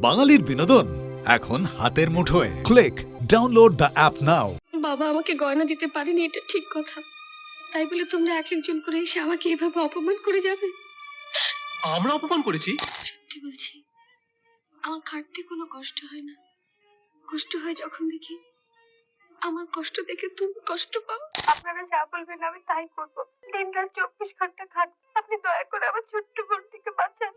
বাঙালির বিনোদন এখন হাতের মুঠোয়। ক্লিক ডাউনলোড দ্য অ্যাপ নাও। বাবা আমাকে গয়না দিতে পারেনি, এটা ঠিক কথা। তাই বলে তোমরা এক একজন করে এসে আমাকে এভাবে অপমান করে যাবে? আমরা অপমান করেছি? সত্যি বলছি, আমার খাটতে কোনো কষ্ট হয় না। কষ্ট হয় যখন দেখি আমার কষ্ট দেখে তুমি কষ্ট পাও। আপনারা যা বলবেন আমি তাই করবো। দিন রাত 24 ঘন্টা খাট। আপনি দয়া করে আমার ছোট্ট বোনটিকে বাঁচান।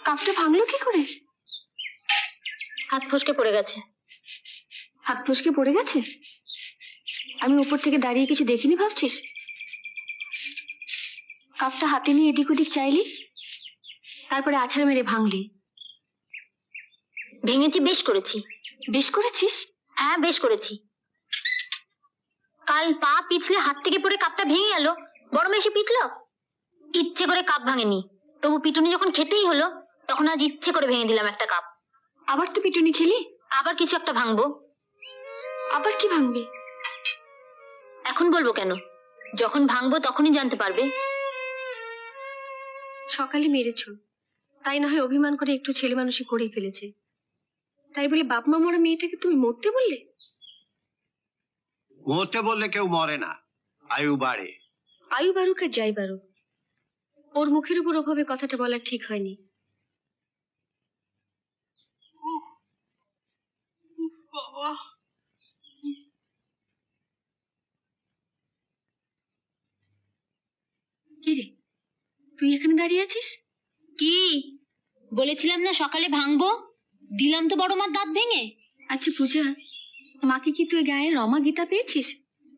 কাপটা ভাঙলো কি করে? হাত ফসকে পড়ে গেছে। হাত ফসকে পড়ে গেছে? আমি উপর থেকে দাঁড়িয়ে কিছু দেখিনি ভাবছিস? কাপটা হাতে নিয়ে এদিক ওদিক চাইলি, তারপরে আছাড় মেরে ভাঙলি। ভেঙেছি, বেশ করেছি। বেশ করেছিস? হ্যাঁ, বেশ করেছি। কাল পা পিছলে হাত থেকে পড়ে কাপটা ভেঙে গেল, বড় মেশে পিটলো। ইচ্ছে করে কাপ ভাঙেনি, তবু পিটুনি যখন খেতেই হলো তখন আজ ইচ্ছে করে ভেঙে দিলাম একটা কাপ। আবার তো পিটুনি খেলি? আবার কিছু একটা ভাঙবো। আবার কি ভাঙবি? এখন বলবো কেন, যখন ভাঙবো তখনই জানতে পারবে। সকালে মেরেছো, তাই না হয় অভিমান করে একটু ছেলে মানুষই করেই ফেলেছে। তাই বলে বাপ মা মরা মেয়েটাকে তুমি মরতে বললে? মরতে বললে কেউ মরে না, আয়ু বাড়ে। আয়ু বাড়ুক আর যাই বাড়ুক, ওর মুখের উপর ওভাবে কথাটা বলা ঠিক হয়নি। কি রে, তুই এখানে দাঁড়িয়ে আছিস? কি বলেছিলাম না সকালে ভাঙবো, দিলাম তো বড় মার দাঁত ভেঙে। আচ্ছা পূজা, মাকে কি তুই গায়ে রমা গীতা পেয়েছিস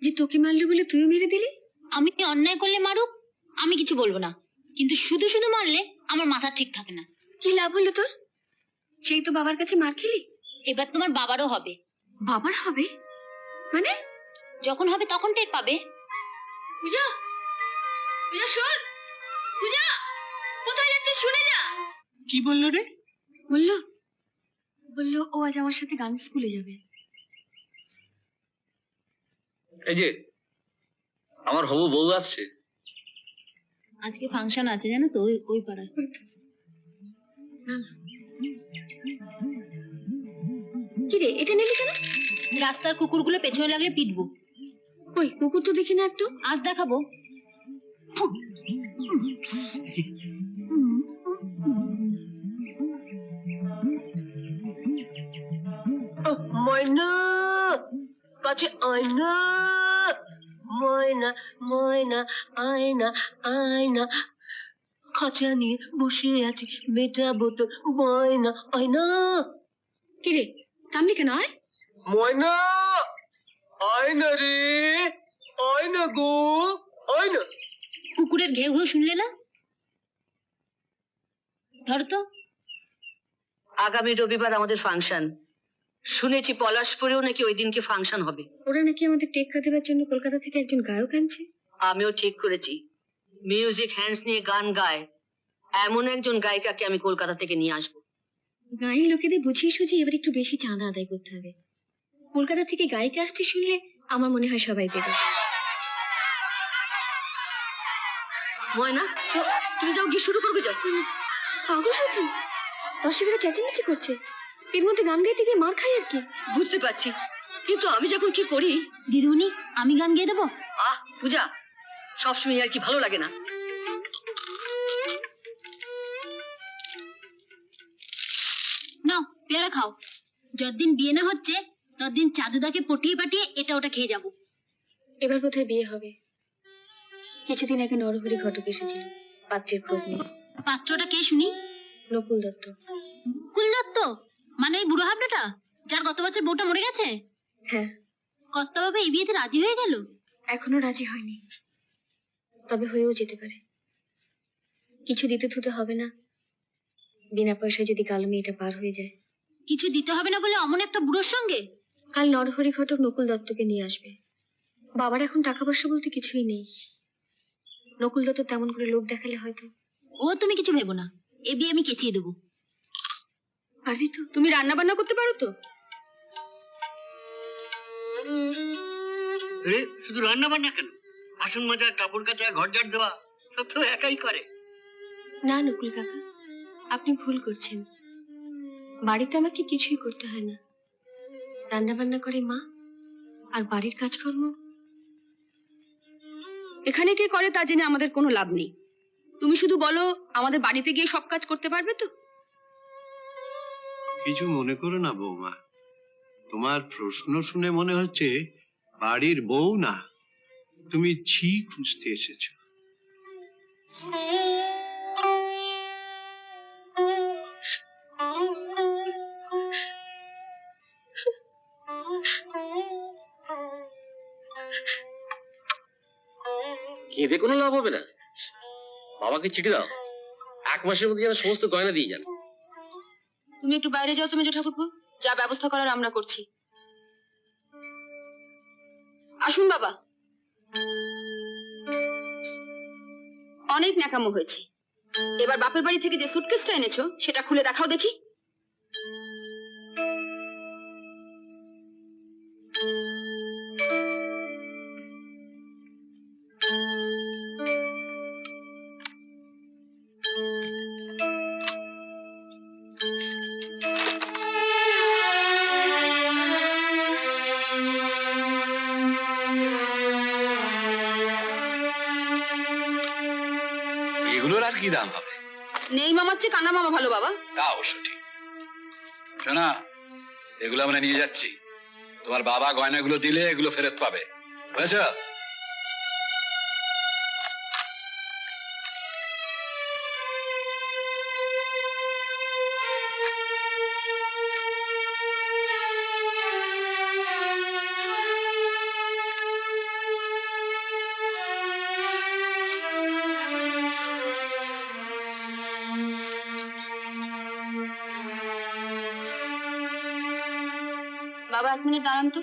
যে তোকে মারলো বলে তুইও মেরে দিলি? আমি অন্যায় করলে মারুক, আমি কিছু বলবো না, কিন্তু শুধু শুধু মারলে আমার মাথা ঠিক থাকে না। কি লাভ হলো তোর? সেই তো বাবার কাছে মার খেলি। এবার তোমার বাবারও হবে। বাবার হবে মানে? যখন হবে তখন টের পাবে। পূজা, পূজা শোন, পূজা কোথায় যাচ্ছিস শুনে যা। কি বললো রে? বললো বললো ও আজ আমার সাথে গান স্কুলে যাবে। এই যে আমার হবু বউ আসছে। আজকে ফাংশন আছে জানো তো, ওই পাড়ায়। কি রে, এটা নিলি কেন? রাস্তার কুকুরগুলো পেছনে লাগলে পিটবো। কই কুকুর তো দেখি না একদম। আজ দেখাবো। ময়না কাছে আয়না, ময়না ময়না আয়না আয়না, খাঁচা নিয়ে বসে আছি মেটাবো তোর ময়না আয়না। কি রে, থামলি কেন? আয়। ময়না আয়না রে, আয়না গো আয়না। কুকুরের ঘেউ ঘেউ শুনলে না? ধর তো। আগামী রবিবার আমাদের ফাংশন, শুনেছি পলাশপুরেও নাকি ওই দিনকে ফাংশন হবে। ওরা নাকি আমাদের টেক্কা দেওয়ার জন্য কলকাতা থেকে একজন গায়ক আনছে। আমিও ঠিক করেছি, মিউজিক হ্যান্ডস নিয়ে গান গায় এমন একজন গায়িকাকে আমি কলকাতা থেকে নিয়ে আসবো। গাঁয়ের লোকেদের বুঝিয়ে সুঝিয়ে এবার একটু বেশি চাঁদা আদায় করতে হবে। কলকাতা থেকে গায়িকা আসছে শুনলে আমার মনে হয় সবাই দেবে। ময়না তুমি যাও, গিয়ে শুরু করবে যাও। পাগল হয়েছে, দশে বেড়ে চেঁচামেচি করছে, এর মধ্যে গান গাইতে গিয়ে মার খাই আর কি। বুঝতে পারছি, কিন্তু আমি যখন কি করি। দিদিমণি, আমি গান গেয়ে দেবো। পূজা, সবসময় আর কি ভালো লাগে না। নাও পেয়ারা খাও। যতদিন বিয়ে না হচ্ছে ততদিন চাদুদাকে পটিয়ে পাঠিয়ে এটা ওটা খেয়ে যাবো। এবার কোথায় বিয়ে হবে? কিছুদিন আগে নরহরি ঘটক এসেছিল পাত্রের খোঁজ নিয়ে। পাত্রটা কে শুনি? নকুল দত্ত। কুল দত্ত মানে ওই বুড়ো হাবড়াটা যার গত বছর বউটা মরে গেছে? হ্যাঁ। কর্তাবাবা এই বিয়েতে রাজি হয়ে গেল? এখনো রাজি হয়নি, তবে হয়েও যেতে পারে। কিছু দিতে থুতে হবে না, বিনা পয়সায় যদি কালো মেয়েটা পার হয়ে যায়। কিছু দিতে হবে না বলে অমন একটা বুড়োর সঙ্গে? কাল নরহরি ঘটক নকুল দত্তকে নিয়ে আসবে। বাবার এখন টাকা পয়সা বলতে কিছুই নেই। নকুল দত্ত তেমন করে লোভ দেখালে হয়তো। ও তুমি কিছু ভেবো না, এ বিয়ে আমি কেচিয়ে দেবো। পারবি তো? তুমি রান্না বান্না করতে পারো তো? শুধু রান্না বান্না কেন, বাসন মাজা, কাপড় কাচা, ঘর ঝাড় দেওয়া সব তো একাই করে। না নকুল কাকা, আপনি ভুল করছেন। বাড়িতে আমাকে কিছুই করতে হয় না। রান্না বান্না করে মা, আর বাড়ির কাজকর্ম এখানে কে করে তা জেনে আমাদের কোনো লাভ নেই। তুমি শুধু বলো আমাদের বাড়িতে গিয়ে সব কাজ করতে পারবে তো? কিছু মনে করো না বৌমা, তোমার প্রশ্ন শুনে মনে হচ্ছে বাড়ির বউ না, তুমি ছি খুঁজতে এসেছো। কেঁদে কোনো লাভ হবে না। বাবাকে চিঠি দাও, 1 মাসের মধ্যে যেন সমস্ত গয়না দিয়ে যান। তুমি একটু বাইরে যাও তো মেজো ঠাকুরপো, যা ব্যবস্থা করার আমরা করছি। আসুন বাবা। অনেক ন্যাকামো হয়েছে, এবার বাপের বাড়ি থেকে যে সুটকেসটা এনেছো সেটা খুলে দেখাও দেখি। এগুলোর আর কি দাম হবে? নেই মামার চেয়ে কানা মামা ভালো বাবা। তা অবশ্য ঠিক। শোনা, এগুলো আমরা নিয়ে যাচ্ছি, তোমার বাবা গয়নাগুলো দিলে এগুলো ফেরত পাবে, বুঝেছ? বাবা 1 মিনিট দাঁড়ান তো।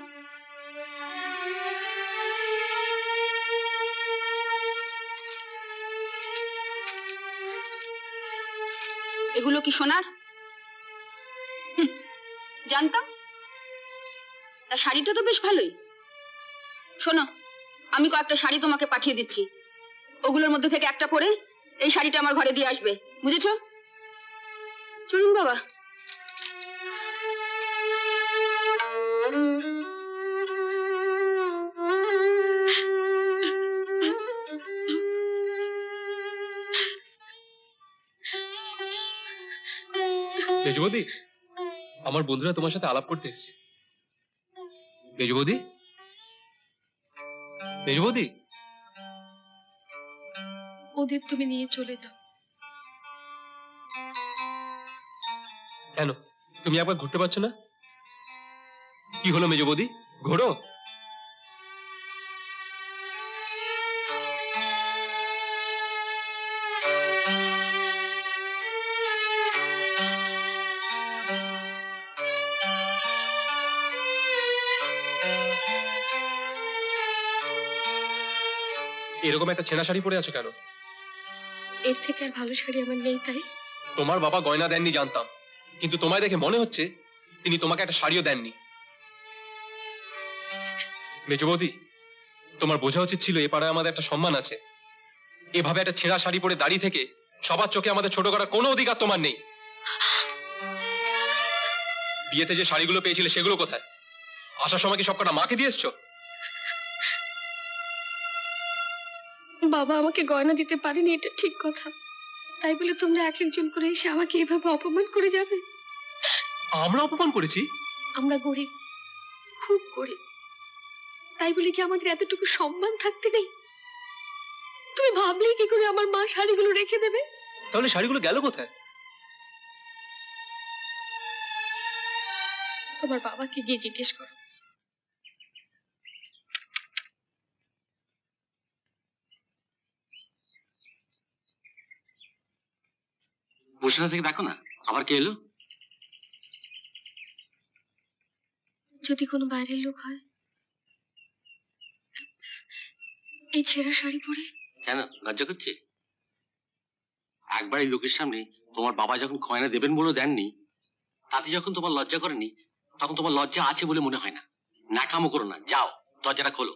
এগুলো কি সোনার? জানতাম। তা শাড়িটা তো বেশ ভালোই। শোনো, আমি কয়েকটা শাড়ি তোমাকে পাঠিয়ে দিচ্ছি, ওগুলোর মধ্যে থেকে একটা পরে এই শাড়িটা আমার ঘরে দিয়ে আসবে, বুঝেছো? চলুন বাবা। মেজবৌদি, আমার বন্ধুরা তোমার সাথে আলাপ করতে এসেছে। মেজবৌদি, মেজবৌদি। ওদের তুমি নিয়ে চলে যাও। কেন, তুমি একবার ঘুরতে পারছো না? কি হলো মেজবৌদি, ঘোরো। এরকম একটা ছেঁড়া শাড়ি পরে আছো কেন? এর থেকে আর ভালো শাড়ি আমার নেই, তাই। তোমার বাবা গয়না দেননি জানতাম, কিন্তু তোমায় দেখে মনে হচ্ছে তিনি তোমাকে একটা শাড়িও দেননি। মেজবৌদি, তোমার বোঝা উচিত ছিল এ পাড়ায় আমাদের একটা সম্মান আছে। এভাবে একটা ছেঁড়া শাড়ি পরে দাঁড়িয়ে থেকে সবার চোখে আমাদের ছোট করার কোনো অধিকার তোমার নেই। বিয়েতে যে শাড়িগুলো পেয়েছিলে সেগুলো কোথায়? আসার সময় কি সবকটা মাকে দিয়ে এসছো? বাবা আমাকে গয়না দিতে পারেনি, এটা ঠিক কথা। তাই বলে তোমরা এক একজন করে এসে আমাকে এভাবে অপমান করে যাবে? আমরা অপমান করেছি? আমরা গরিব, খুব গরিব, তাই বলে কি আমাদের এতটুকু সম্মান থাকতে নেই? তুমি ভাবলে কি করে আমার মা শাড়িগুলো রেখে দেবে? তাহলে শাড়িগুলো গেল কোথায়? তোমার বাবাকে গিয়ে জিজ্ঞেস করো। বসে না থেকে দেখো না, আবার কে এলো? যদি কোনো বাইরের লোক হয়, এই ছেঁড়া শাড়ি পরে। কেন, লজ্জা করছে? একবার এই লোকের সামনে তোমার বাবা যখন গয়না দেবেন বলে দেননি, তাতে যখন তোমার লজ্জা করেনি, তখন তোমার লজ্জা আছে বলে মনে হয় না। ন্যাকামো করো না, যাও দরজাটা খোলো।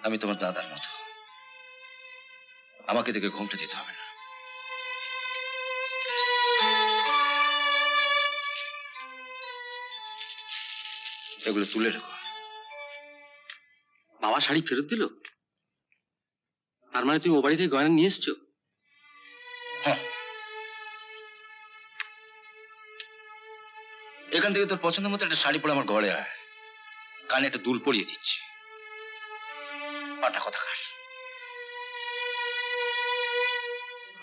আমি তোমার দাদার মতো, আমাকে দেখে ঘুমটা দিতে হবে না। এগুলো তুলে রেখো। বাবা শাড়ি ফেরত দিল? তার মানে তুমি ও বাড়ি থেকে গয়না নিয়ে এসছো? হ্যাঁ, এখান থেকে তোর পছন্দ মতো একটা শাড়ি পরে আমার ঘরে আয়, কানে একটা দুল পরিয়ে দিচ্ছি। পাটা কোথাকার!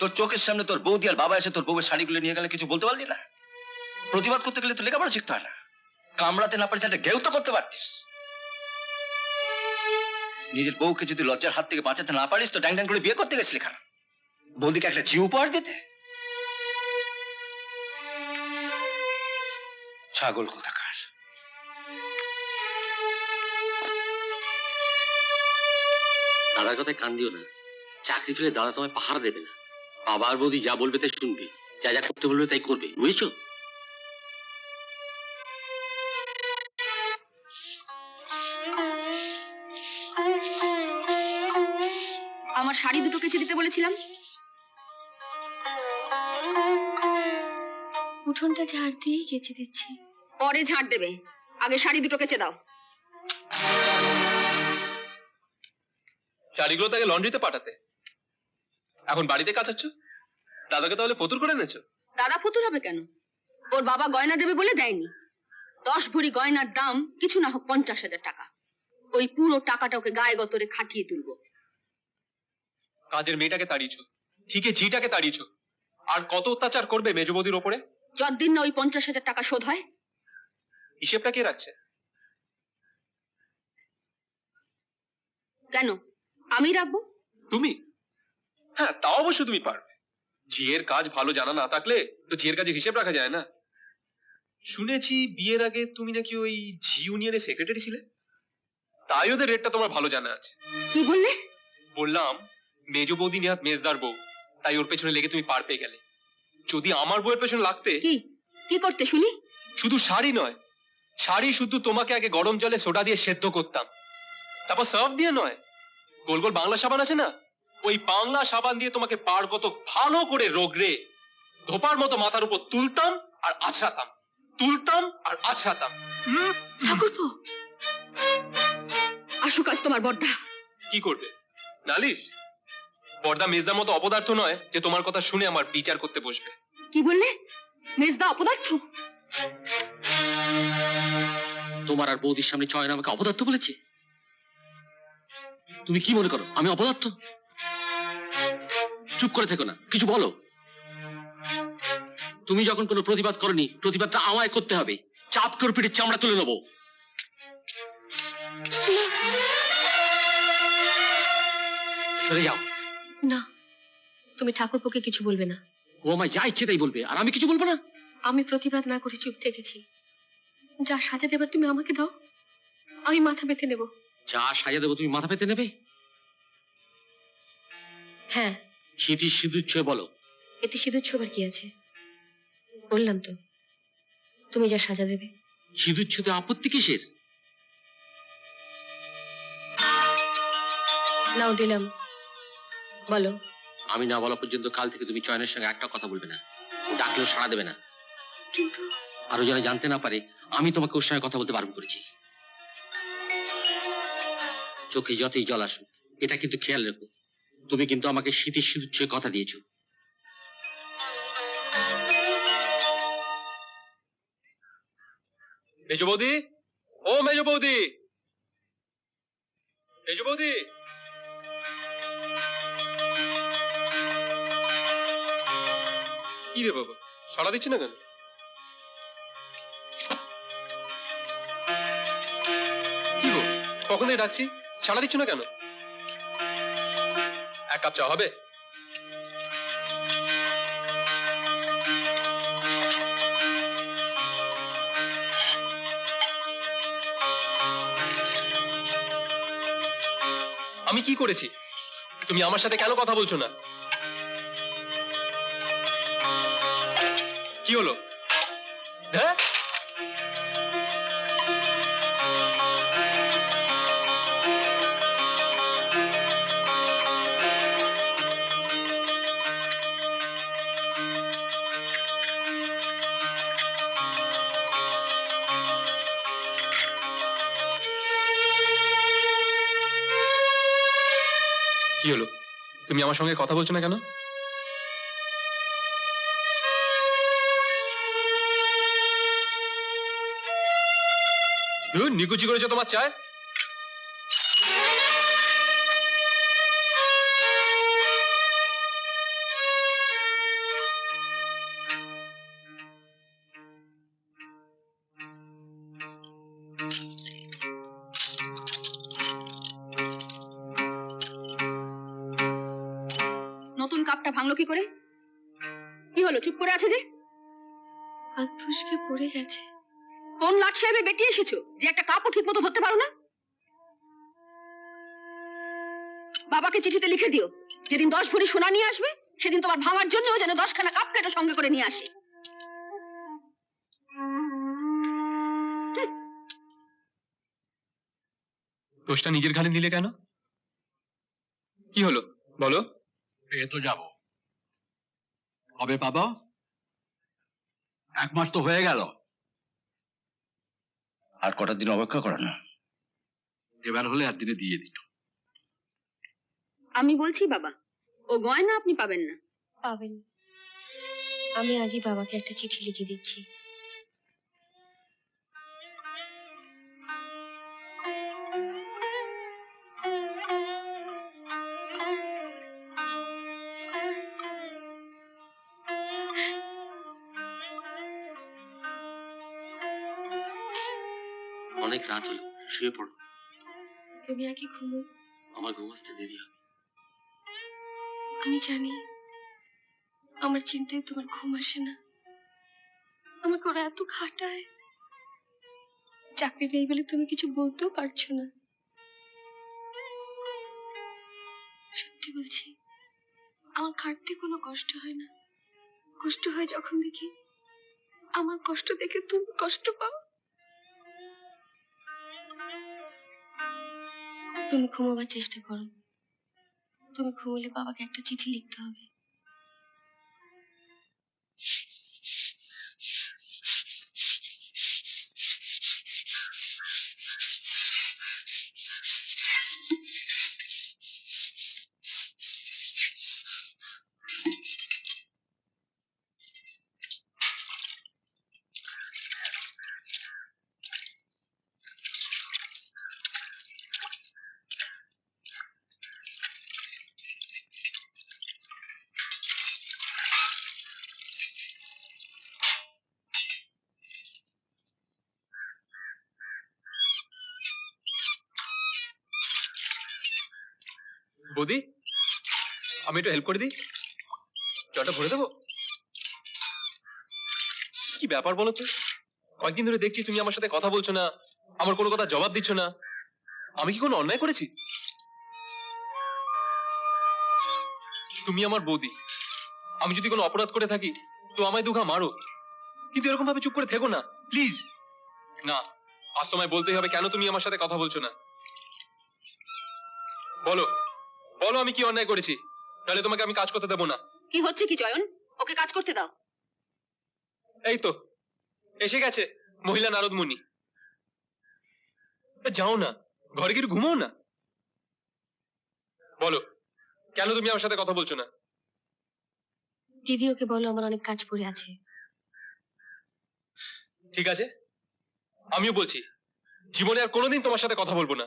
তোর চোখের সামনে তোর বৌদি আর বাবা এসে তোর বউয়ের শাড়িগুলো নিয়ে গেলে কিছু বলতে পারলি না? প্রতিবাদ করতে গেলে তো লেখাপড়া শিখতে হয় না? কামড়াতে না পারিস একটা গেউ তো করতে পারতিস। নিজের বউকে যদি লজ্জার হাত থেকে বাঁচাতে না পারিস তো ড্যাং ড্যাং করে বিয়ে করতে গেছিলি কেন? বৌদিকে একটা ঝি উপহার দিতে? ছাগল কোথাকার! দাদার কথায় কান দিও না। চাকরি ফেলে দাদা তোমায় পাহারা দেবে না। বাবা আর বৌদি যা বলবে তাই শুনবে, যা যা করতে বলবে তাই করবে, বুঝেছো? আমার শাড়ি দুটো কেচে দিতে বলেছিলাম। উঠোনটা ঝাড় দিয়েই কেচে দিচ্ছি। পরে ঝাড় দেবে, আগে শাড়ি দুটো কেচে দাও। শাড়িগুলো তাকে লন্ড্রিতে পাঠাতে, এখন বাড়িতে কাচাচ্ছ। দাদাকে তাহলে ফতুর করে এনেছো? দাদা ফতুর হবে কেন? ওর বাবা গয়না দেবে বলে দেয়নি। 10 ভরি গয়নার দাম কিছু না হোক 50,000 টাকা। ওই পুরো টাকাটা ওকে গায়ে গতরে খাটিয়ে তুলবো। কাজের মেয়েটাকে তাড়িয়েছ, ঠিকই ঝিটাকে তাড়িয়েছ, আর কত অত্যাচার করবে মেজবৌদির ওপরে? যতদিন না ওই 50,000 টাকা শোধ হয়। হিসেবটা কে রাখছে? কেন আমি রাখবো? তুমি? হ্যাঁ, তাও অবশ্য তুমি পারবে। ঝিয়ের কাজ ভালো জানা না থাকলে তো ঝিয়ের কাজে হিসেব রাখা যায় না। শুনেছি বিয়ের আগে তুমি নাকি ওই ঝি ইউনিয়নের সেক্রেটারি ছিলে, তাই ওদের রেটটা তোমার ভালো জানা আছে। কি বললে? বললাম মেজ বৌদি নেহাত মেজদার বউ, তাই ওর পেছনে লেগে তুমি পার পেয়ে গেলে। যদি আমার বউয়ের পেছনে লাগতে। কি কি করতে শুনি? শুধু শাড়ি নয়, শাড়ি শুধু তোমাকে আগে গরম জলে সোডা দিয়ে সেদ্ধ করতাম, তারপর সার্ফ দিয়ে নয়, গোল গোল বাংলা সাবান আছে না, ওই বাংলা সাবান দিয়ে তোমাকে পার কত ভালো করে রোগরে ধোপার মতো মাথার উপর তুলতাম আর আছড়াতাম, তুলতাম আর আছড়াতাম। ঠাকুরপো, আসুক আজ তোমার বর্দা। কি করবে? নালিশ? বর্দা মেজদার মতো অপদার্থ নয় যে তোমার কথা শুনে আমার বিচার করতে বসবে। কি বললে? মেজদা অপদার্থ? তোমার আর বৌদির সামনে চয়ন আমাকে অপদার্থ বলেছে? তুমি কি মনে করো আমি অপদার্থ? চুপ করে থেকো না, কিছু বলো। তুমি যখন কোনো প্রতিবাদ করনি, প্রতিবাদটা আমায় করতে হবে। চাপ করে পিঠে চামড়া তুলে নেবো। সরে যাও। না, তুমি ঠাকুরপোকে কিছু বলবে না। ও আমায় যা ইচ্ছে তাই বলবে, আর আমি কিছু বলবো না? আমি প্রতিবাদ না করে চুপ থেকেছি। যা সাজা দেবার তুমি আমাকে দাও, আমি মাথা পেতে নেব। যা সাজা দেবো তুমি মাথা পেতে নেবে? হ্যাঁ। স্মৃতির সিঁদুর ছুঁয়ে বলো। এতে সিঁদুর ছোবার কি আছে? বললাম তো, তুমি যা সাজা দেবে। সিঁদুর ছুঁতে আপত্তি কিসের? নাও দিলাম, বলো। আমি না বলা পর্যন্ত কাল থেকে তুমি চয়নের সঙ্গে একটা কথা বলবে না। ও ডাকলেও সাড়া দেবে না। কিন্তু আরো যেন জানতে না পারে আমি তোমাকে ওর সঙ্গে কথা বলতে বারণ করেছি। চোখে যতই জল আসুক, এটা কিন্তু খেয়াল রেখো, তুমি কিন্তু আমাকে স্মৃতির সিঁদুর ছুঁয়ে কথা দিয়েছো। মেজ বৌদি, ও মেজ বৌদি, মেজ বৌদি। কি রে বাবা, সাড়া দিচ্ছি না কেন? কি গো, কখন থেকে ডাকছি, সাড়া দিচ্ছ না কেন? এক কাপ চা হবে? আমি কি করেছি? তুমি আমার সাথে কেন কথা বলছো না? কি হলো? হ্যাঁ, কি হলো, তুমি আমার সঙ্গে কথা বলছো না কেন? নিকুচি করেছো তোমার চায়? নতুন কাপটা ভাঙলো কি করে? কি হলো, চুপ করে আছো যে? হাত ফসকে পড়ে গেছে। কোন লাট সাহেবে বেটি এসেছো যে একটা কাপও ঠিক মতো ধরতে পারো না? বাবাকে চিঠিতে লিখে দিও, যেদিন 10 ভরি সোনা নিয়ে আসবে সেদিন তোমার ভাঙার জন্য যেন 10খানা কাপ প্লেটও সঙ্গে করে নিয়ে আসে। দোষটা নিজের ঘাড়ে নিলে কেন? কি হলো বলো? পেয়ে তো যাব, কবে পাবো? 1 মাস তো হয়ে গেল। আর কটা দিন অপেক্ষা করো না। এবার হলে আর দিনে দিয়ে দিত। আমি বলছি বাবা, ও গয়না আপনি পাবেন না। পাবেন। আমি আজই বাবাকে একটা চিঠি লিখে দিচ্ছি। অনেক রাত হলো, শুয়ে পড়ো। তুমি আগে ঘুমো। আমার ঘুম আসতে দেরি হবে। আমি জানি আমার চিন্তায় তোমার ঘুম আসে না। আমাকে ওরা এত খাটায়, চাকরি নেই বলে তুমি কিছু বলতেও পারছো না। সত্যি বলছি, আমার খাটতে কোনো কষ্ট হয় না। কষ্ট হয় যখন দেখি আমার কষ্ট দেখে তুমি কষ্ট পাও। তুমি ঘুমোবার চেষ্টা করো। তুমি ঘুমোলে বাবাকে একটা চিঠি লিখতে হবে। বৌদি, আমি একটু হেল্প করে দিই, জলটা ভরে দেবো। কি ব্যাপার বলো তো, কয়েকদিন ধরে দেখছি তুমি আমার সাথে কথা বলছো না, আমার কোনো কথা জবাব দিচ্ছ না। আমি কি কোনো অন্যায় করেছি? তুমি আমার বৌদি, আমি যদি কোনো অপরাধ করে থাকি তো আমায় দুঘা মারো, কিন্তু এরকম ভাবে চুপ করে থেকো না প্লিজ। না, আজ তোমায় বলতেই হবে কেন তুমি আমার সাথে কথা বলছো না। বলো বলো, আমি কি অন্যায় করেছি, তাহলে তোমাকে আমি কাজ করতে দেবো না। কি হচ্ছে কি চয়ন, ওকে কাজ করতে দাও। এই তো এসে গেছে মহিলা নারদ মুনি। যাও না, ঘরে গিয়ে ঘুমাও না। বলো কেন তুমি আমার সাথে কথা বলছো না? দিদি ওকে বলো আমার অনেক কাজ পড়ে আছে। ঠিক আছে, আমিও বলছি জীবনে আর কোনোদিন তোমার সাথে কথা বলবো না।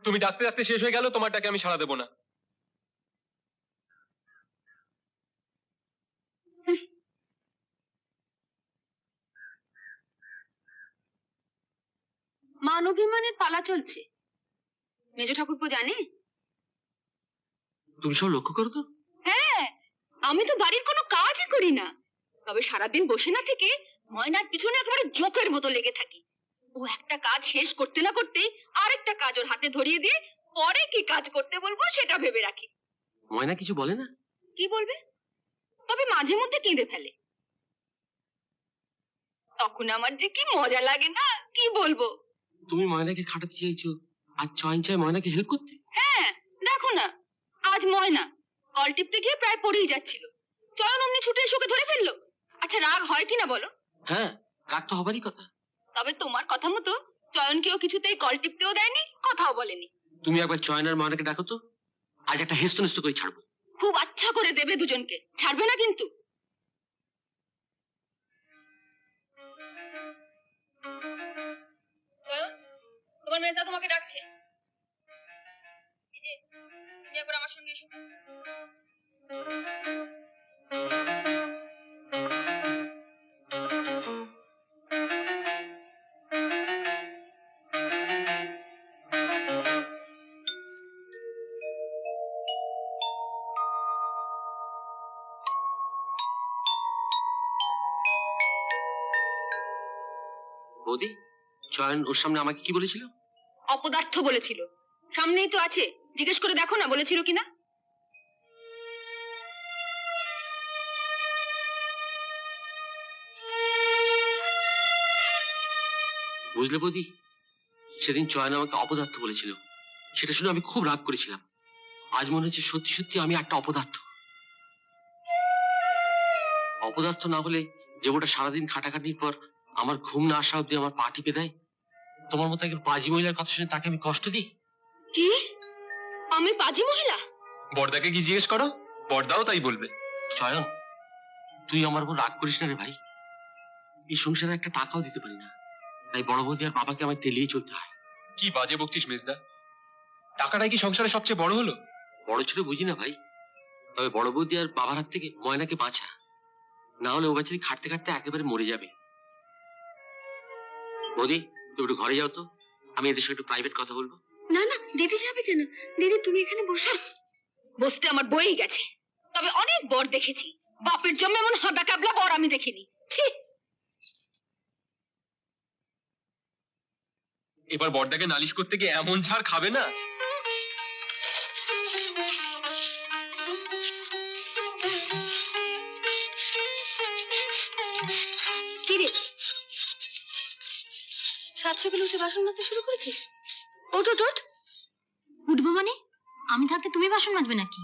তুমি ডাকতে ডাকতে শেষ হয়ে গেল, তোমার ডাকে আমি সাড়া দেবো না। মান অভিমানের পালা চলছে, মেজ ঠাকুরপো জানে? তুমি সব লক্ষ্য করো তো। হ্যাঁ, আমি তো বাড়ির কোনো কাজই করি না, তবে সারাদিন বসে না থেকে ময়নার পিছনে একেবারে জোকের মতো লেগে থাকি। ও একটা কাজ শেষ করতে না করতেই আরেকটা কাজ ওর হাতে ধরিয়ে দিয়ে পরে কি কাজ করতে বলবো সেটা ভেবে রাখি। ময়না কিছু বলে না? কি বলবে, তবে মাঝে মধ্যে কেঁদে ফেলে। তখন আমার যে কি মজা লাগে না, কি বলবো। তুমি ময়নাকে খাটাতে চাইছো আর চয়ন চায় ময়নাকে হেল্প করতে? হ্যাঁ, দেখো না, আজ ময়না কল টিপতে গিয়ে প্রায় পড়েই যাচ্ছিল, চয়ন অমনি ছুটে এসে ওকে ধরে ফেললো। আচ্ছা রাগ হয় কিনা বলো? হ্যাঁ, রাগ তো হবারই কথা। তবে তোমার কথা মতো চয়নকেও কিছুতেই কল টিপতেও দেয়নি, কথাও বলেনি। তুমি একবার চয়ন আর ময়নাকে ডাকো তো, আজ একটা হেস্তনেস্ত করে ছাড়বো। খুব আচ্ছা করে দেবে দুজনকে, ছাড়বে না কিন্তু। তোমার মেজদা তোমাকে ডাকছে। এই যে, তুমি একবার আমার সঙ্গে এসো। বৌদি, চয়ন ওর সামনে আমাকে কি বলেছিল? অপদার্থ বলেছিল। সামনেই তো আছে, জিজ্ঞেস করে দেখো না বলেছিল কিনা। বুঝলে বৌদি, সেদিন চয়ন আমাকে অপদার্থ বলেছিল, সেটা শুনে আমি খুব রাগ করেছিলাম। আজ মনে হচ্ছে সত্যি সত্যি আমি একটা অপদার্থ। অপদার্থ না হলে যে ওটা সারাদিন খাটাখাটির পর আমার ঘুম না আসা অব্দি আমার পা টিপে দেয়, তোমার মতো একজন পাজি মহিলার কথা শুনে তাকে আমি কষ্ট দিই? কি? আমি পাজি মহিলা? বড়দাকে কি জিজ্ঞেস করো, বড়দাও তাই বলবে। চয়ন, তুই আমার উপর রাগ করিস না রে ভাই। এই সংসারে একটা টাকাও দিতে পারি না, তাই বড় বৌদি আর বাবাকে আমায় তেলিয়ে চলতে হয়। কি বাজে বকছিস মেজদা? টাকাটাই কি সংসারে সবচেয়ে বড় হলো? বড় ছোট বুঝি না ভাই, তবে বড় বৌদি আর বাবার হাত থেকে ময়নাকে বাঁচা, না হলে ও বেচারি খাটতে খাটতে একেবারে মরে যাবে। বৌদি, তুমি একটু ঘরে যাও তো, আমি এদের সঙ্গে একটু প্রাইভেট কথা বলবো। না না, দিদি যাবে কেন? দিদি তুমি এখানে বসো। বসতে আমার বই গেছে, তবে অনেক বর দেখেছি। বাপের জন্য এমন হাঁদা কাবলা বর আমি দেখিনি। ছি! এবার বড়দাকে নালিশ করতে গিয়ে এমন ঝাড় খাবে না। কি রে, সাত সকালে উঠে বাসন মাজতে শুরু করেছিস? ওঠ ওঠ ওঠ। উঠবো মানে? আমি থাকতে তুমি বাসন মাজবে নাকি?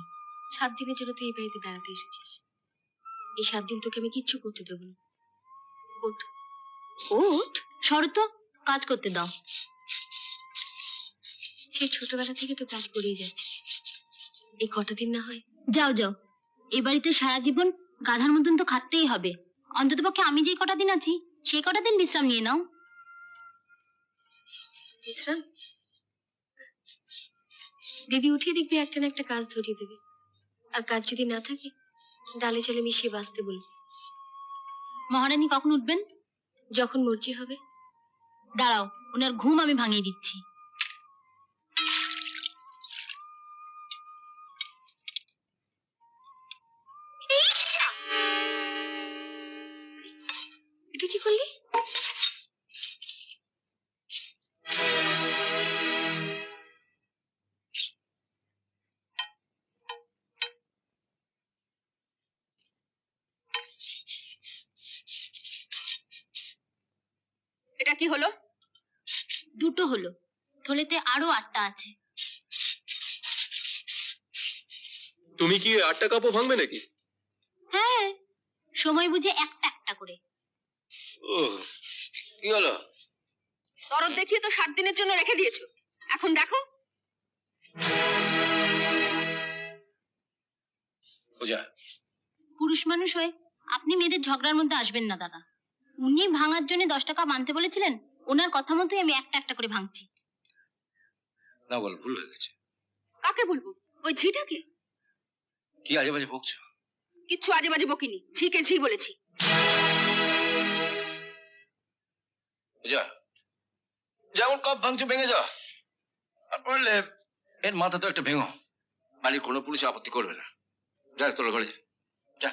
7 দিনের জন্য তুই এই বাড়িতে বেড়াতে এসেছিস। এই 7 দিন তোকে আমি কিচ্ছু করতে দেবো না। ওঠ ওঠ। সরো তো, কাজ করতে দাও। সেই ছোটবেলা থেকে তো কাজ করেই যাচ্ছে, এই কটা দিন না হয়। যাও যাও, এই বাড়িতে সারা জীবন গাধার মতন তো খাটতেই হবে। অন্তত পক্ষে আমি যে কটা দিন আছি সেই কটা দিন বিশ্রাম নিয়ে নাও। বিশ্রাম? দিদি উঠিয়ে দেখবি একটা না একটা কাজ ধরিয়ে দেবে, আর কাজ যদি না থাকে ডালে চালে মিশিয়ে বাঁচতে বলবে। মহারানী কখন উঠবেন? যখন মর্জি হবে। দাঁড়াও, ওনার ঘুম আমি ভাঙিয়ে দিচ্ছি। এটা কি করলি? এটা কি হলো? দুটো হলো, থলেতে আরো 8টা আছে। তুমি কি 8টা কাপও ভাঙবে নাকি? হ্যাঁ, সময় বুঝে একটা একটা করে। ও, কি হলো? দরদ দেখিয়ে তো 7 দিনের জন্য রেখে দিয়েছো, এখন দেখো। পূজা, পুরুষ মানুষ হয়ে আপনি মেয়েদের ঝগড়ার মধ্যে আসবেন না দাদা। উনি ভাঙার জন্য 10 টাকা আনতে বলেছিলেন, ওনার কথা মতোই আমি একটা একটা করে ভাঙছি। না বল, ভুল হয়ে গেছে। কাকে বলবো? ওই ঝিটাকে? কি আজে বাজে বকছো? কিচ্ছু আজে বাজে বকিনি, ঝিকে ঝি বলেছি। পূজা, যেমন কপ ভাঙছো ভেঙে যাও, আর পারলে এর মাথা তো একটা ভেঙো। বাড়ির কোনো পুলিশ আপত্তি করবে না। যা তোর ঘরে যা, যা।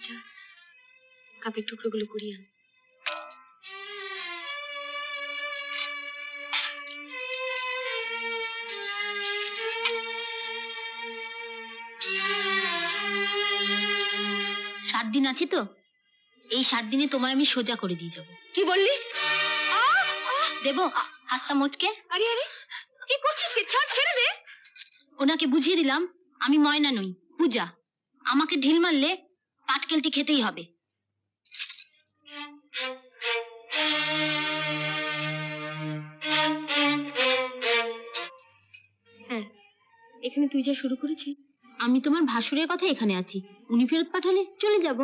যা, কাপের টুকরোগুলো কুড়িয়ে আন। সাত দিন আছি তো, এই 7 দিনে তোমায় আমি সোজা করে দিয়ে যাবো। কি বললি? দেবো হাতটা মোচকে? আরে আরে, কি করছিস? কি, ছাড়, ছেড়ে দে। ওনাকে বুঝিয়ে দিলাম আমি ময়না নই, পূজা। আমাকে ঢিল মারলে পাটকেলটি খেতেই হবে। এখানে তুই যা শুরু করেছিস। আমি তোমার ভাসুরের কথা এখানে আছি, উনি ফেরত পাঠালে চলে যাব।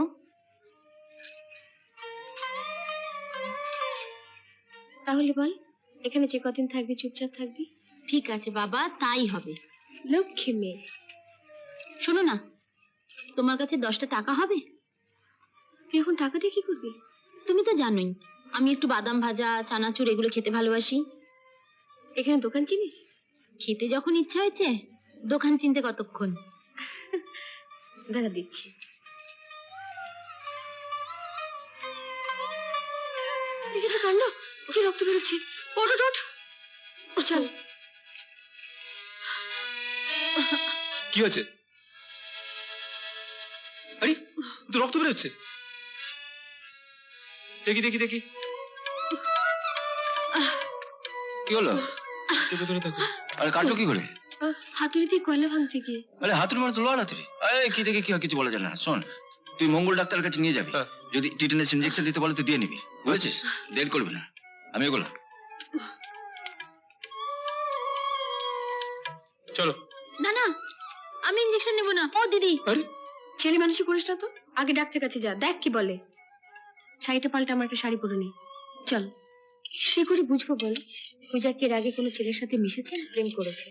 তাহলে বল, এখানে যে কদিন থাকবি চুপচাপ থাকবি? ঠিক আছে বাবা, তাই হবে। লক্ষ্মী মেয়ে। শোনো না, তোমার কাছে 10টা টাকা হবে? তুই এখন টাকা দিয়ে কি করবি? তুমি তো জানোই আমি একটু বাদাম ভাজা, চানাচুর এগুলো খেতে ভালোবাসি। এখানে দোকান চিনিস? খেতে যখন ইচ্ছা হয়েছে, দোকান চিনতে কতক্ষণ। দাঁড়া দিচ্ছি। দেখেছো কাণ্ড, ওকে রক্ত বেরোচ্ছে। ওঠ ওঠ ওঠ, চল। কি হয়েছে? আরে তো রক্ত বেরোচ্ছে। দেখি দেখি দেখি কি হলো? চুপ করে থাকো। আরে কাটলো কি করে? হাতুড়ি দিয়ে কয়লা ভাঙতে গিয়ে। আরে হাতুড়ি মানে তো লোহার হাতুড়ি। আরে কি দেখে কি হয় কিছু বলা যায় না। শোন, তুই মঙ্গল ডাক্তারের কাছে নিয়ে যাবি। হ্যাঁ। যদি টিটেনাস ইনজেকশন দিতে বলে তুই দিয়ে নিবি, বুঝেছিস? দেরি করবি না। আমি এগুলো চলো। না না, আমি ইঞ্জেকশন নেব না। ও দিদি, আরে ছেলে মানুষই করিস না তো, আগে ডাক্তার কাছে যা, দেখ কি বলে। শাড়িটা পাল্টে আমার একটা শাড়ি পরে নি। চল। কি করে বুঝবো বল, পূজা কি এর আগে কোনো ছেলের সাথে মিশেছে না প্রেম করেছে?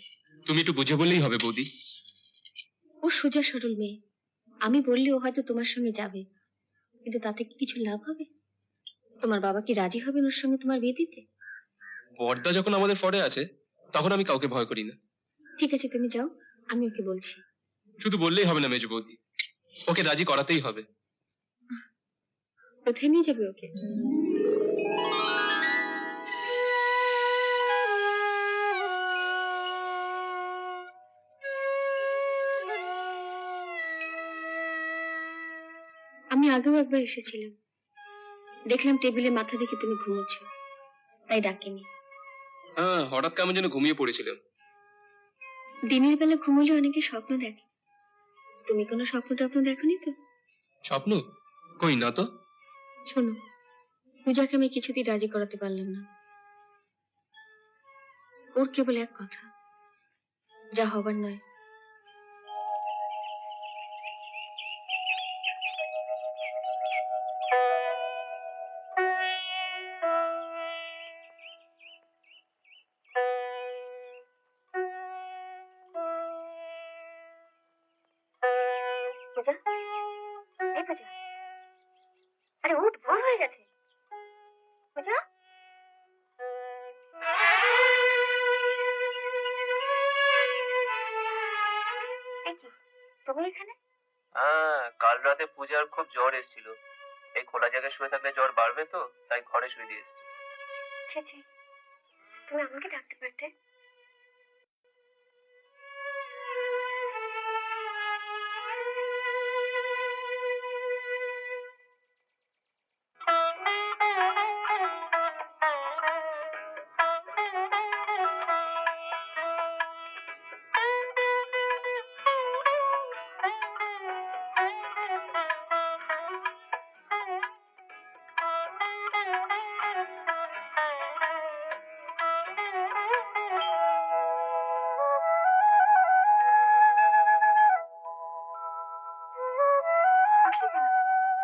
তুমি একটু বুঝে বললেই হবে বৌদি। ও সোজা সরল মেয়ে, আমি বললে ও হয়তো তোমার সঙ্গে যাবে, কিন্তু তাতে কি কিছু লাভ হবে? তোমার বাবা কি রাজি হবেন ওর সঙ্গে তোমার বিয়ে দিতে? পর্দা যখন আমাদের ফরে আছে, তখন আমি কাউকে ভয় করি না। ঠিক আছে, তুমি যাও, আমি ওকে বলছি। শুধু বললেই হবে না মেজো বৌদি, ওকে রাজি করাতেই হবে। কোথায় নিয়ে যাবে ওকে? আমি আগেও একবার এসেছিলাম, দেখলাম টেবিলে মাথা রেখে তুমি ঘুমোচ্ছ, তাই ডাকিনি। হ্যাঁ, হঠাৎ কেমন যেন ঘুমিয়ে পড়েছিলাম। দিনের বেলা ঘুমোলে অনেকে স্বপ্ন দেখে, তুমি কোনো স্বপ্ন টপ্ন দেখোনি তো? স্বপ্ন? কই না তো। শোনো, পূজাকে আমি কিছুতেই রাজি করাতে পারলাম না। ওর কেবল এক কথা, যা হবার নয়। পূজা, এই পূজা, আরে উঠ, ভোর হয়ে গেছে। পূজা, এই কি তুমি এখানে? হ্যাঁ, কাল রাতে পূজার খুব জ্বর এসেছিল। এই খোলা জায়গায় শুয়ে থাকলে জ্বর বাড়বে তো, তাই ঘরে শুয়ে দিয়ে এসেছি। ছি ছি, তুমি আমাকে ডাকতে পারতে।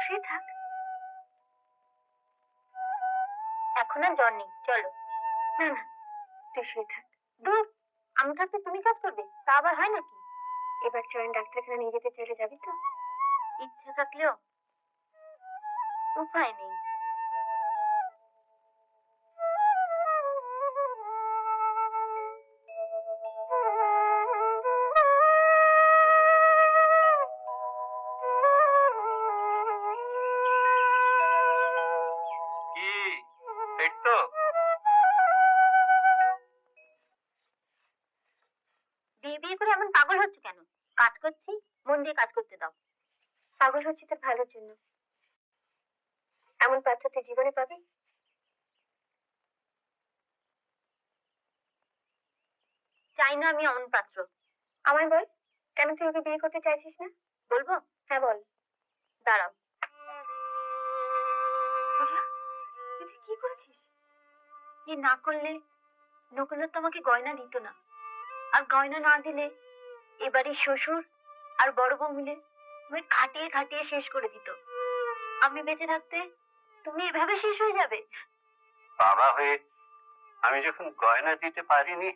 শুয়ে থাক, এখন আর জ্বর নেই, চলো। না না, তুই শুয়ে থাক। দূর, আমি থাকতে তুমি কাজ করবে, তা আবার হয় নাকি? এবার চয়ন ডাক্তারখানা নিয়ে যেতে চলে যাবি তো? ইচ্ছা থাকলেও উপায় নেই। কি পেট তো? বিয়ে বিয়ে করে এমন পাগল হচ্ছে কেন? কাজ করছি, মন দিয়ে কাজ করতে দাও। পাগল হচ্ছি তোর ভালোর জন্য। এমন পাত্র তুই জীবনে পাবি? চাই না আমি এমন পাত্র। আমায় বল, কেন তুই ওকে বিয়ে করতে চাইছিস না? বলবো? হ্যাঁ বল। দাঁড়াও। পূজা, তুই কি করেছিস? এ না করলে নকুল তো আমাকে গয়না দিত না, আর গয়না না দিলে এবারে শ্বশুর আর বড় বউ মিলে তুমি খাটিয়ে খাটিয়ে শেষ করে দিত। আমি বেঁচে থাকতে তুমি এভাবে শেষ হয়ে যাবে? বাবা হয়ে আমি যখন গয়না দিতে পারিনি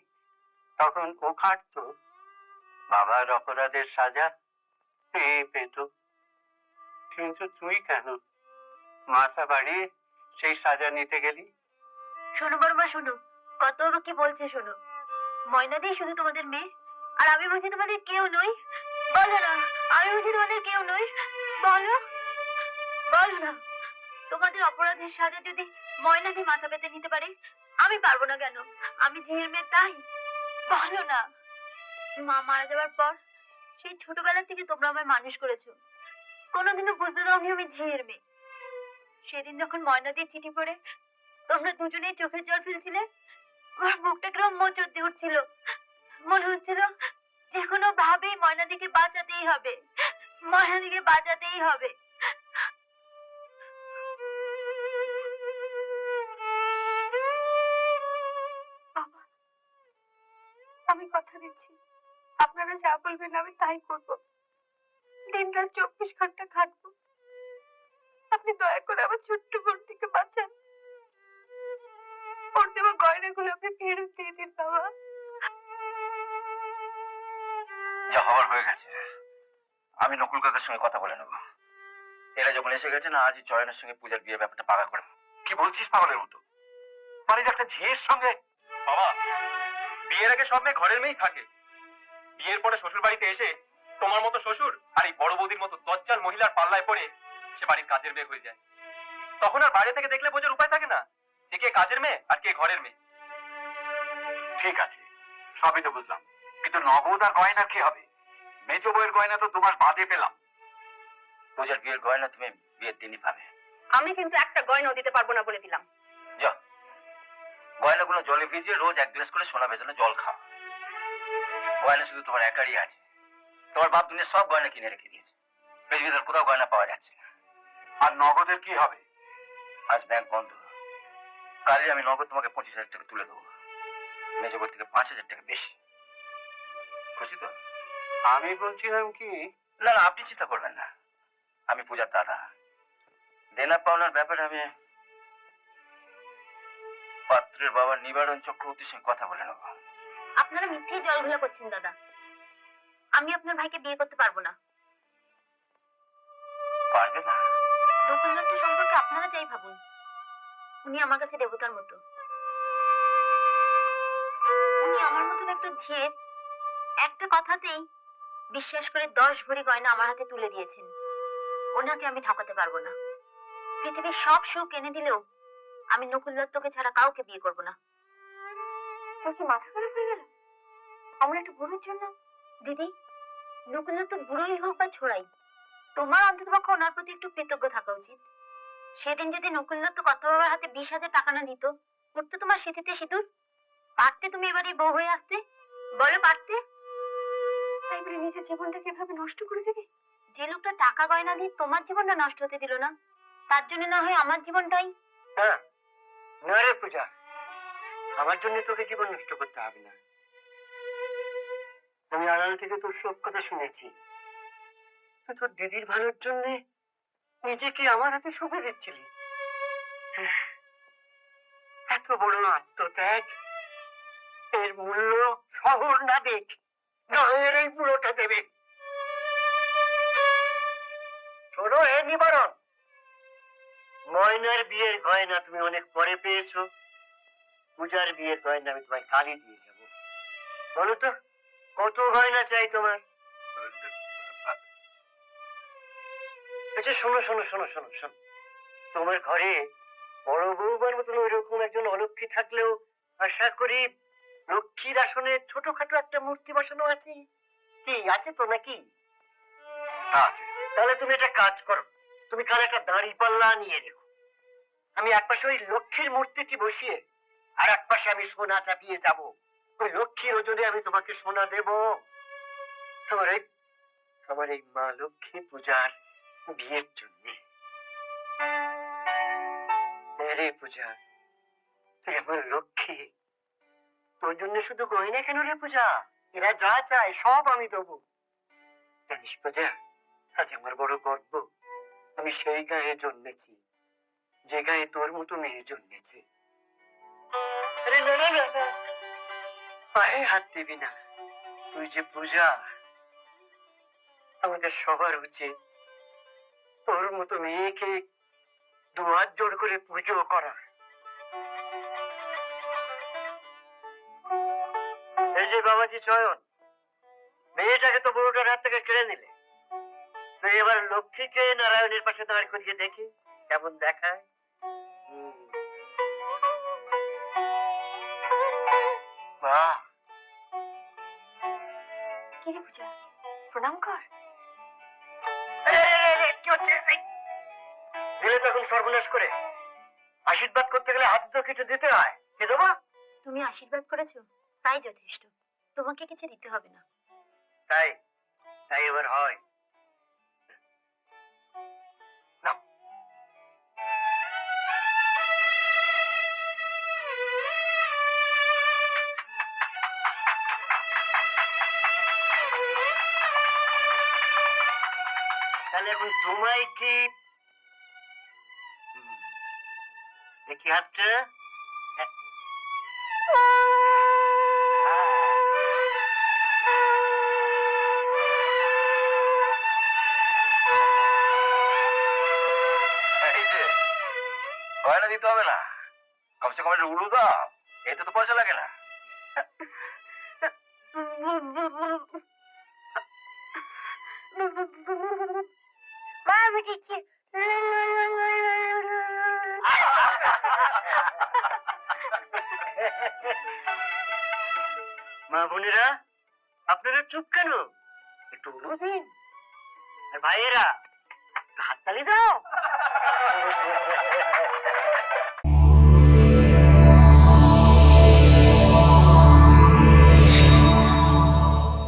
তখন ও খাটতো, বাবার অপরাধের সাজা পেত। কিন্তু তুই কেন মাথা বাড়িয়ে সেই সাজা নিতে গেলি? শোনো বড় মা, শোনো, কত কি বলছে শোনো। ময়না দিয়ে শুধু তোমাদের মেয়ে, আর আমি বুঝি তোমাদের কেউ নই? বলো না, আমি বুঝি তোমাদের কেউ নই? বলো, বলো না। তোমাদের অপরাধের সাজা যদি ময়না দিয়ে মাথা পেতে নিতে পারে, আমি পারবো না কেন? আমি ঝিয়ের মেয়ে, তাই বলো না। মা মারা যাওয়ার পর সেই ছোটবেলা থেকে তোমরা আমায় মানুষ করেছো, কোনোদিনও বুঝতে দাওনি আমি ঝিয়ের মেয়ে। সেদিন যখন ময়না দিয়ে চিঠি পড়ে তোমরা দুজনেই চোখের জল ফেলছিলে, আমার বুকটা কিরম মোচড় দিয়ে উঠছিল। মনে হচ্ছিল যে কোনো ভাবেই ময়নাদিকে বাঁচাতেই হবে, ময়নাদিকে বাঁচাতেই হবে। বাবা, আমি কথা দিচ্ছি, আপনারা যা বলবেন আমি তাই করব। দিন রাত 24 ঘন্টা খাটবো। আপনি দয়া করে আমার ছোট্ট বোনটিকে বাঁচান। ওর দেওয়া গয়নাগুলো আপনি ফেরত দিয়ে দিন বাবা। যা হওয়ার হয়ে গেছে, আমি নকুল কাকার সঙ্গে কথা বলে নেবো। এরা যখন এসে গেছে না, আজই চয়নের সঙ্গে পূজার বিয়ে ব্যাপারটা পাকা করে। কি বলছিস পাগলের মতো? বাড়ির একটা ঝিয়ের সঙ্গে? বাবা, বিয়ের আগে সব মেয়ে ঘরের মেয়েই থাকে, বিয়ের পরে শ্বশুর বাড়িতে এসে তোমার মতো শ্বশুর আর এই বড় বৌদির মতো দজ্জাল মহিলার পাল্লায় পড়ে সে বাড়ির কাজের মেয়ে হয়ে যায়। তখন আর বাইরে থেকে দেখলে বোঝার উপায় থাকে না যে কে কাজের মেয়ে আর কে ঘরের মেয়ে। ঠিক আছে, সবই তো বুঝলাম, কিন্তু নগদ আর গয়না কি হবে? মেজ বউয়ের গয়না তো তোমার বাদে পেলাম। পূজার বিয়ের গয়না তুমি বিয়ের দিনই পাবে। আমি কিন্তু একটা গয়নাও দিতে পারবো না বলে দিলাম। যা, গয়নাগুলো জলে ভিজিয়ে রোজ 1 গ্লাস করে সোনা ভেজানো জল খাও। গয়না শুধু তোমার একারই আছে, তোমার বাপ দুনিয়া সব গয়না কিনে রেখে দিয়েছে, পৃথিবীতে কোথাও গয়না পাওয়া যাচ্ছে না। আর নগদের কি হবে? আজ ব্যাংক বন্ধ, কালই আমি নগদ তোমাকে 25,000 টাকা তুলে দেবো, মেজ বউ থেকে 5,000 টাকা বেশি। খুশি তো? আমি বলছিলাম কি, না না, আপনি চিন্তা করবেন না, আমি পূজার দাদা, দেনা পাওনার ব্যাপারে আমি পাত্রের বাবা নিবারণ চক্রবর্তীর সঙ্গে কথা বলে নেব। আপনারা মিথ্যেই জলঘোলা করছেন দাদা। আমি আপনার ভাইকে বিয়ে করতে পারবো না। পারবে না? নকুল দত্ত সম্পর্কে আপনারা যাই ভাবুন, উনি আমার কাছে দেবতার মতো। উনি আমার মতন একটা ঝিয়ের একটা কথাতেই বিশ্বাস করে 10 ভরি গয়না আমার হাতে তুলে দিয়েছেন। ওনাকে আমি ঠকাতে পারবো না। পৃথিবীর সব সুখ এনে দিলেও আমি নকুল দত্তকে ছাড়া কাউকে বিয়ে করবো না। তোর কি মাথা খারাপ হয়ে গেল আমার একটা বুড়োর জন্য? দিদি, নকুল দত্ত বুড়োই হোক বা ছোড়াই, তোমার অন্ততপক্ষে ওনার প্রতি একটু কৃতজ্ঞ থাকা উচিত। সেদিন যদি নকুল দত্ত কথা বাবার হাতে 20,000 টাকা না দিত, পড়তো তোমার সিঁথিতে সিঁদুর, পারতে তুমি এবারে বউ হয়ে আসতে? বলো পারতে? তাই বলে নিজের জীবনটাকে এভাবে নষ্ট করে দেবে? যে লোকটা টাকা গয়না দিয়ে তোমার জীবনটা নষ্ট হতে দিল না, তার জন্য না হয় আমার জীবনটাই। হ্যাঁ না রে পূজা, আমার জন্য তোকে জীবন নষ্ট করতে হবে না। আমি আড়াল থেকে তোর সব কথা শুনেছি। তুই তোর দিদির ভালোর জন্য নিজেকে আমার হাতে সঁপে দিচ্ছিলি। এত বড় আত্মত্যাগ, এর মূল্য শহর না দেখ, গাঁয়ের এই পুরোটা দেবে। শোনো হে নিবারণ, ময়নার বিয়ের গয়না তুমি অনেক পরে পেয়েছো, পূজার বিয়ের গয়না আমি তোমায় কালই দিয়ে যাবো। বলো তো কত গয়না চাই তোমার? আচ্ছা শোনো শোনো শোনো শোনো শোনো, তোমার ঘরে বড় বৌমার মতন ওইরকম একজন অলক্ষী থাকলেও আশা করি লক্ষ্মীর আসনে ছোটখাটো একটা মূর্তি বসানো আছে। কি আছে তো নাকি? তাহলে তুমি একটা কাজ করো, তুমি কাল একটা দাঁড়ি পাল্লা নিয়ে রেখো। আমি একপাশে ওই লক্ষ্মীর মূর্তিটি বসিয়ে আর একপাশে আমি সোনা চাপিয়ে যাব। ওই লক্ষ্মীর ওজনে আমি তোমাকে সোনা দেব। আমার এই মা লক্ষ্মী পূজার বিয়ের জন্য। রে পূজা, তুই আমার লক্ষ্মী, তোর জন্য শুধু গয়না কেন রে পূজা, এরা যা চায় সব আমি দেবো। জানিস পূজা, আজ আমার বড় গর্ব, আমি সেই গায়ে জন্মেছি যে গায়ে তোর মতো মেয়ে জন্মেছে। আরে না না না না, পায়ে হাত দিবি না, তুই যে পূজা, আমাদের সবার উচিত তোর মতো মেয়েকে দুহাত জোড় করে পুজো করা। এই যে বাবাজি চয়ন, মেয়েটাকে তো বড়টার হাত থেকে কেড়ে নিলে, তুই এবার লক্ষ্মীকে নারায়ণের পাশে দাঁড় করিয়ে দেখি কেমন দেখায়। বাহ, কি রে পূজা, প্রণাম কর। কি হচ্ছে? দিলে তখন সর্বনাশ করে, আশীর্বাদ করতে গেলে হাত তো কিছু দিতে হয়, কে দেবো? তুমি আশীর্বাদ করেছো, তাই যথেষ্ট, তোমাকে কিছু দিতে হবে না। তাই তাই এবার হয়। নাও। তাহলে এখন তোমায় কি দেখি হাতটা। এই যে গয়না দিতে হবে না, কমসে কম একটা উলু দাও, এতে তো পয়সা লাগে না। মা, আমি দিচ্ছি। মা বোনেরা, আপনারা চুপ কেন? একটু উলু দিন। আর ভাইয়েরা, হাততালি দাও।